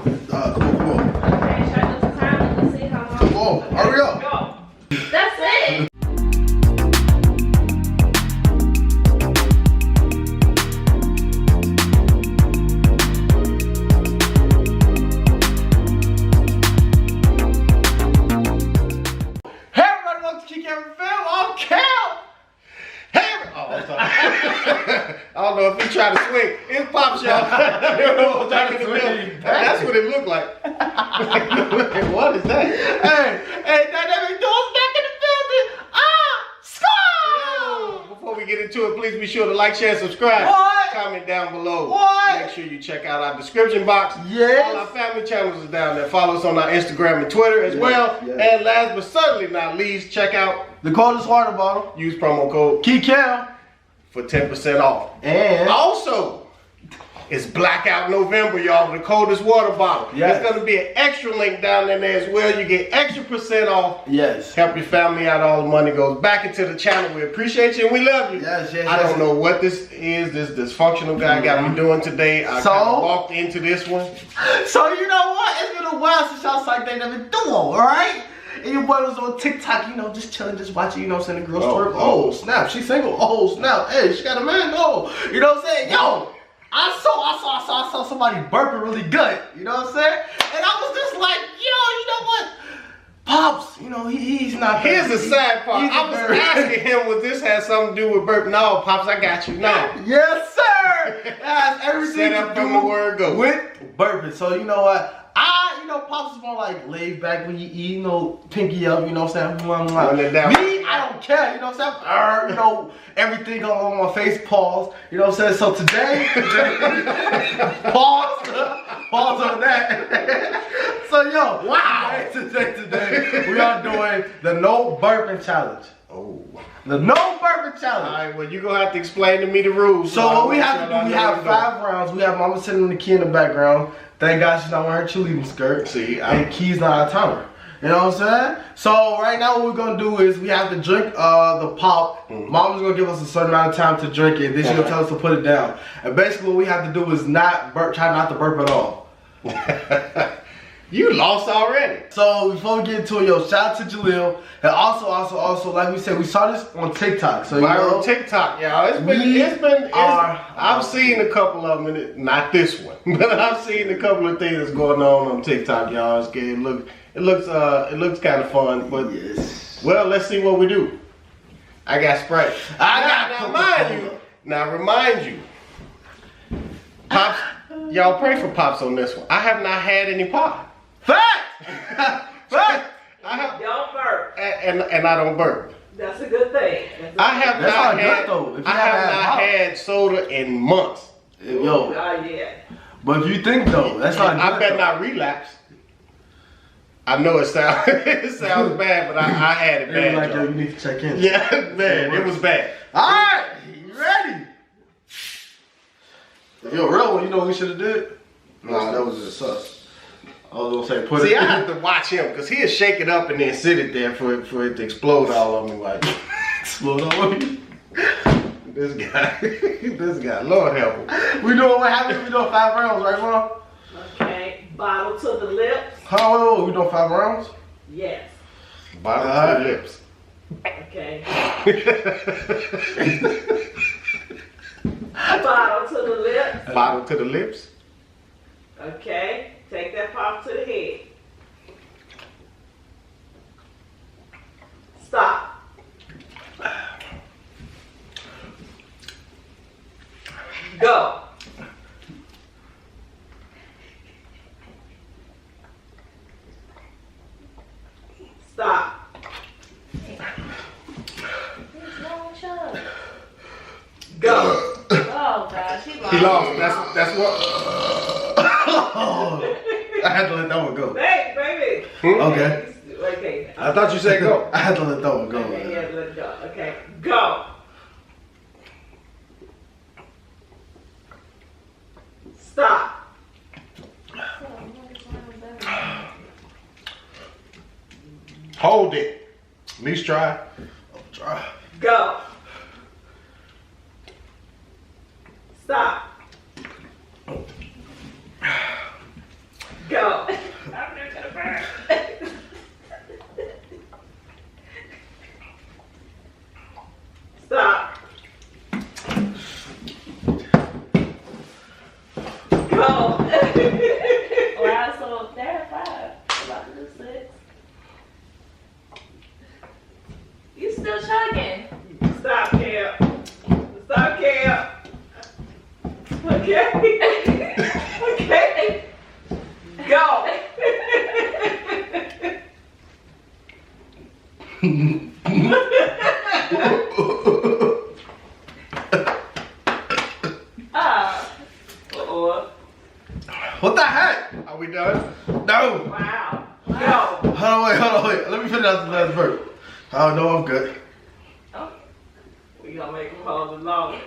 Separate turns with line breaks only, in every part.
Come on.
Okay, should I do the time and see how long?
Come on,
Okay,
hurry up.
Go. That's it.
Hey everybody, welcome to KEE'S. I'm Cal. Hey, oh, I'm sorry. I don't know if he tried to swing. It's Pops, y'all. That's what it looked like. What is that? Hey, dynamic doors back in the building. Score! Before we get into it, please be sure to like, share, subscribe.
What?
Comment down below.
What?
Make sure you check out our description box.
Yes.
All our family channels is down there. Follow us on our Instagram and Twitter as well.
Yes.
And last but certainly not least, check out
The coldest water bottle.
use promo code
KEE'S.
for 10% off.
And
Also, it's Blackout November, y'all, with the coldest water bottle.
Yes.
There's going to be an extra link down in there as well. You get extra % off.
yes.
Help your family out. All the money goes back into the channel. We appreciate you and we love you.
Yes.
I don't know what this is, this dysfunctional guy got me doing today. I
So?
kind of walked into this one.
So you know what? It's been a while since y'all like they never do, alright? And your boy was on TikTok, you know, just chilling, just watching, you know what I'm saying, the girl story. Oh, snap, she's single. Oh, snap. Hey, she got a man. Oh, you know what I'm saying? Yo, I saw somebody burping really good. You know what I'm saying? And I was just like, yo, you know what? Pops, you know, he's not.
Here's the sad part.
He's
I was
very-
asking him what this has something to do with burp. No, Pops, I got you. No.
Yes, sir. It has everything
Set up
to
from
do
the word go.
with burping. So you know what? You know, Pops is more like laid back when you eat, you know, pinky up, you know what I'm saying?
Run it down.
Me, I don't care, you know what I'm saying? You know, everything on my face, pause, you know what I'm saying? So today pause on that. So yo,
Wow.
Today, we are doing the no burping challenge.
Oh.
The no burping challenge.
All right, well, you're going to have to explain to me the rules.
So what we have to do, we have 5 rounds. We have Mama sitting on the key in the background. Thank God she's not wearing her cheerleading skirt.
See,
and Key's not a timer. You know what I'm saying? So right now what we're gonna do is we have to drink the pop. Mama's gonna give us a certain amount of time to drink it. Then she's gonna tell us to put it down. And basically what we have to do is not burp, try not to burp at all.
You lost already.
So before we get into it, yo, shout out to Jaleel. And also, like we said, we saw this on TikTok. So you
Viral
know,
TikTok, y'all. I've seen a couple of them, not this one, but I've seen a couple of things that's going on TikTok, y'all. It looks kind of fun, but
yes.
well, let's see what we do. I got Sprite. Now remind you, Pops, y'all pray for Pops on this one. I have not had any pop.
Fact! Fact!
Don't burp.
And I don't burp.
That's a good thing.
I have
That's
not
not
had.
good, though. If you
I have
haven't
not
had pop.
had soda in months.
Yo,
Yeah.
but if you think though, that's not
I
good,
better
though.
not relapse. I know it sounds bad, but I had it
They
bad.
were like, yo,
y'all.
you need to check in.
Yeah, man, it was bad.
Alright, you ready? If you're a real one, you know what we should have did? Nah, that was just sus. I was gonna say put
See,
it.
I have to watch him because he'll shake it up and then sit it there for it to explode all on me. Like,
Explode on you.
this guy, Lord help him.
We doing what happens if we doing 5 rounds, right, Mom?
Okay. Bottle to the lips.
How wait, we doing 5 rounds?
Yes.
Bottom to the lips.
Okay. Bottle to the lips.
Bottom to the lips.
Okay. Take that pop to the head. Stop. Go. Stop. Go.
Oh gosh, he lost.
He lost. That's what.
I had to let that one go.
Hey, baby.
Okay.
Okay.
I thought you said go.
I had to let that one go.
Okay, yeah, let it go. Okay, go. Stop.
Hold it. At least try.
Try.
Go. Stop. Go. I'm not gonna burp. Stop. Go.
Wow, so they're 5. I'm about to do 6. You still chugging?
Stop, Cam. Stop, Cam. Okay. Okay. Go.
What the heck?
Are we done?
No.
Wow. Go.
Hold on, wait. Let me finish out the last verse. Oh, no, I'm good.
Oh. We gonna make him hold it longer.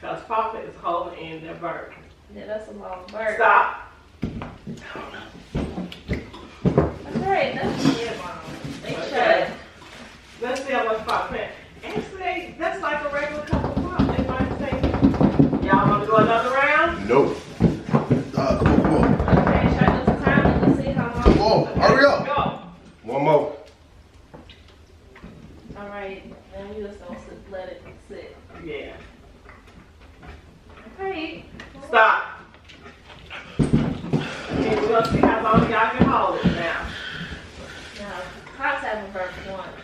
Cause Papa is holding in the burp.
Yeah, that's a long burp.
Stop.
That's right. That's good, Mom. They
Okay.
chug.
Let's see how much Papa had. Actually, that's like a regular cup of pop. They might say, y'all wanna go another round?
Nope.
Come on.
Okay, try to time it. Let's see how long.
Come on, hurry up.
Go.
One more.
All right, then we just gonna let it sit.
Yeah.
Okay.
Stop. Okay, we're gonna see how long y'all can hold it now.
Now, Pops haven't burped once.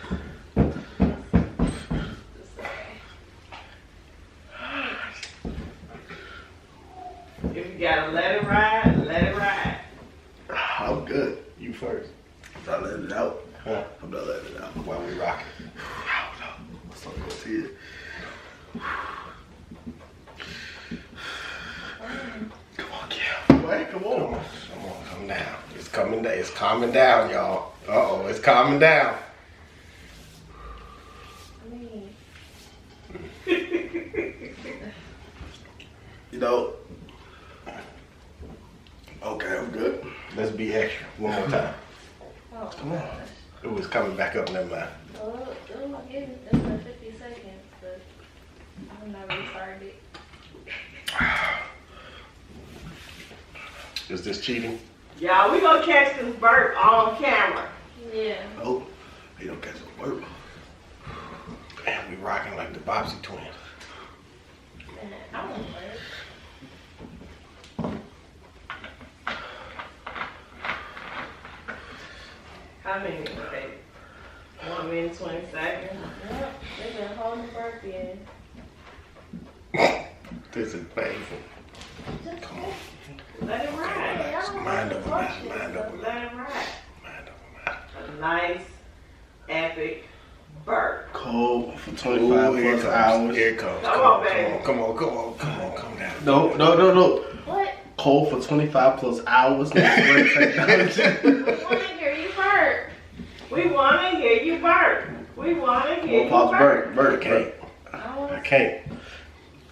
Just okay.
If you gotta let it ride, let it ride.
I'm good.
You first.
I'm not letting it out.
Huh?
I'm not letting it out.
While we rocking.
Let's not go see it. Come on, Cam. Wait, come on.
Come on, come down. It's coming down. It's calming down, y'all. Uh-oh, it's calming down.
I mean,
You know. Okay, I'm good.
Let's be extra. One more time.
oh
Come
my
on.
gosh.
It was coming back up, never mind.
Well, it was getting it's been 50 seconds, but I'm not restarted.
Is this cheating?
Y'all, we gonna catch this burp on camera.
Yeah.
Oh, he don't catch no work.
Man, we rocking like the Bobsy twins.
Man, I won't burp.
How many, baby? 1 minute, 20 seconds.
Yep, they've been holding the burp in.
This is painful.
Just
Come on.
Let it ride.
Mind over matter, mind over matter,
Let it ride.
mind over matter.
A nice, epic burp.
Cold for
Ooh,
25
here
plus
it comes.
hours.
Here it comes.
Come on, baby.
Come on, come on, come on, come down.
No.
What?
Cold for 25 plus hours. Next word technology.
I want to hear you burp.
We wanna hear you burp. We wanna hear you
Pause,
burp.
burp,
I can't. I can't.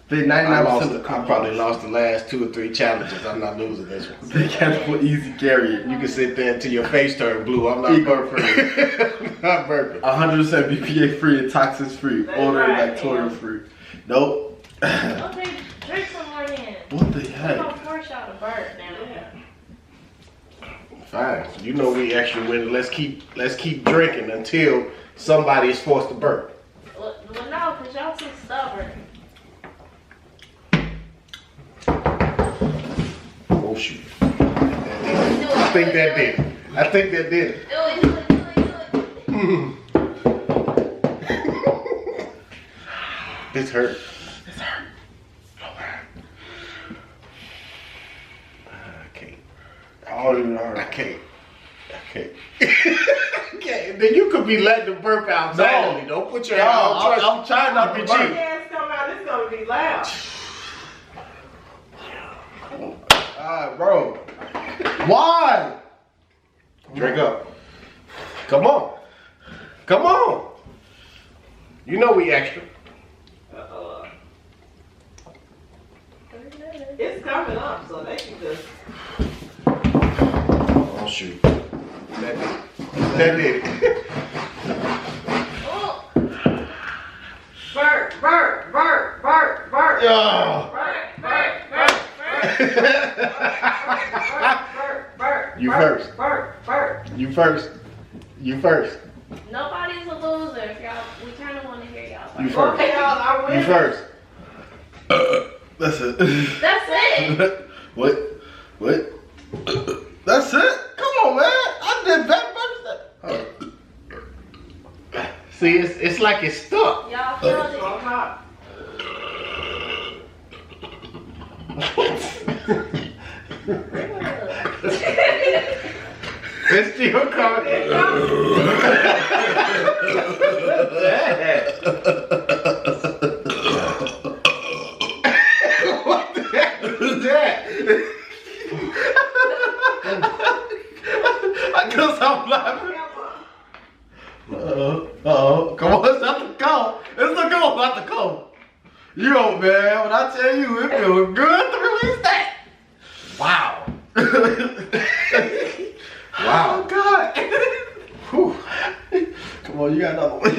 Big
I
99% of the
probably lost the last 2 or 3 challenges. I'm not losing this one.
Big for easy carry.
You can sit there until your face turn blue. I'm not
Ego
burping. Not burping.
100% BPA free and toxins free.
That's
Order
right,
bacteria
man.
free. Nope.
Okay, drink some more then.
What the
We're
heck?
gonna force y'all to burp now.
Yeah.
Fine. You know we extra winning. Let's keep drinking until somebody is forced to burp.
Well, no, because y'all too stubborn.
Oh shoot. I think that did it. I think that did it.
Do it.
This hurt.
It's hurt.
I can't.
All even
I
hurt.
can't. Okay. Then you could be letting the burp out silently. Don't put your hand on.
I'm trying not to
Be
burp.
cheap.
Gas come out, it's gonna be loud.
Alright, bro. Why?
Drink up. Come on. Come on. You know we extra.
It's coming up, so they can just.
Oh shoot. That did it.
Oh,
Burp.
Oh.
Burp.
You first.
Burp.
You first. You first.
Nobody's a loser. If y'all, we kind of want to hear y'all.
You first.
Okay, y'all, I win.
You first.
That's it.
That's it.
What? That's it? Come on, man. I did back first.
See, it's like it's stuck.
Y'all killed it.
On top.
It's still coming. What the heck is that?
I can't stop laughing. Come on, it's not the cone. It's the cone, not the cone. You know, man, when I tell you, it feels good to release that. Wow. Wow. Oh, God. Whew. Come on, you got another one.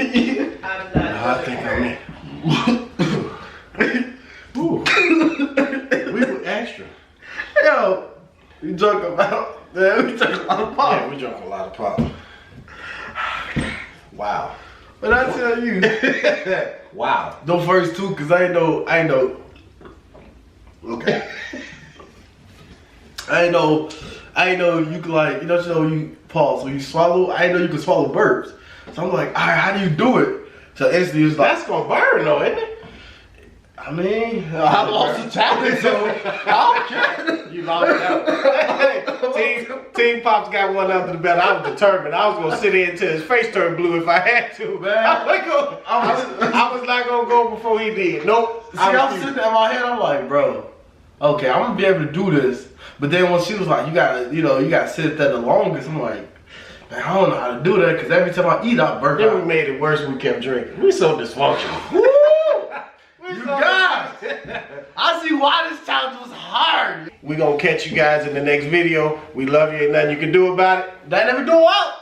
I'm not.
I think I'm in. We were extra.
Yo, we drunk about, man, we drunk a lot of pop.
Yeah, we drank a lot of pop. Wow.
But I tell you,
Wow.
the first two, cause I ain't know. Okay. I ain't know you could like, you pause, so you swallow. I ain't know you could swallow burps. So I'm like, all right, how do you do it? So instantly it's like,
That's gonna burn though, isn't it?
I mean, I lost the challenge, so I don't care.
You lost out. Team Pops got one under the belt. I was determined. I was gonna sit in until his face turned blue if I had to.
Man.
I was not gonna go before he did. Nope.
See, I'm sitting there in my head, I'm like, bro, okay, I'm gonna be able to do this. But then when she was like, you gotta sit there the longest, I'm like, man, I don't know how to do that, because every time I eat, I burp
Then
out.
we made it worse. We kept drinking. We so dysfunctional.
You guys, I see why this challenge was hard.
We gonna catch you guys in the next video. We love you. Ain't nothing you can do about it.
They never do out.